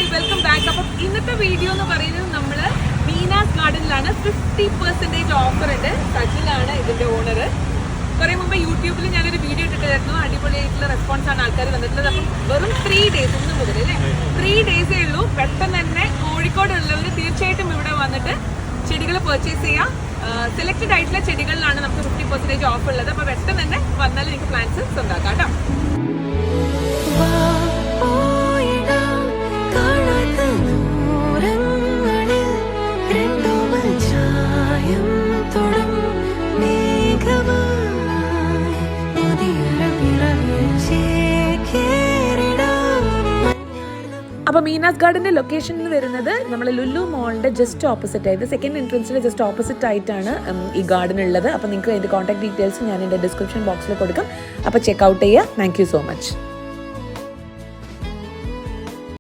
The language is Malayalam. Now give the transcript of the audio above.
Hi welcome back. അപ്പം ഇന്നത്തെ വീഡിയോ എന്ന് പറയുന്നത് നമ്മൾ മീനാസ് ഗാർഡനിലാണ്. 50% ഓഫർ ഉണ്ട്. സജിലാണ് ഇതിൻ്റെ ഓണർ. കുറേ മുമ്പ് യൂട്യൂബിൽ ഞാനൊരു വീഡിയോ ഇട്ടിട്ടായിരുന്നു. അടിപൊളിയായിട്ടുള്ള റെസ്പോൺസ് ആണ് ആൾക്കാർ വന്നിട്ടുള്ളത്. അപ്പം വെറും 3 days, ഇന്ന് മുതൽ അല്ലേ 3 days ഉള്ളൂ. പെട്ടെന്ന് തന്നെ കോഴിക്കോട് ഉള്ളവർ തീർച്ചയായിട്ടും ഇവിടെ വന്നിട്ട് ചെടികൾ പർച്ചേസ് ചെയ്യാം. സെലക്റ്റഡ് ആയിട്ടുള്ള ചെടികളിലാണ് നമുക്ക് 50% ഓഫ് ഉള്ളത്. അപ്പോൾ പെട്ടെന്ന് തന്നെ വന്നാൽ നിങ്ങൾക്ക് പ്ലാന്റ്സ് സ്വന്തമാക്കാം കേട്ടോ. അപ്പോൾ മീനാസ് ഗാർഡൻ്റെ ലൊക്കേഷൻ എന്ന് വരുന്നത് നമ്മൾ ലുലു മോളിൻ്റെ ജസ്റ്റ് ഓപ്പോസിറ്റ് ആയിട്ട് സെക്കൻഡ് എൻട്രൻസിൻ്റെ ജസ്റ്റ് ഓപ്പോസിറ്റ് ആയിട്ടാണ് ഈ ഗാർഡൻ ഉള്ളത്. അപ്പോൾ നിങ്ങൾക്ക് അതിൻ്റെ കോൺടാക്ട് ഡീറ്റെയിൽസ് ഞാൻ എൻ്റെ ഡിസ്ക്രിപ്ഷൻ ബോക്സിൽ കൊടുക്കാം. അപ്പോൾ ചെക്ക് ഔട്ട് ചെയ്യുക. Thank you so much.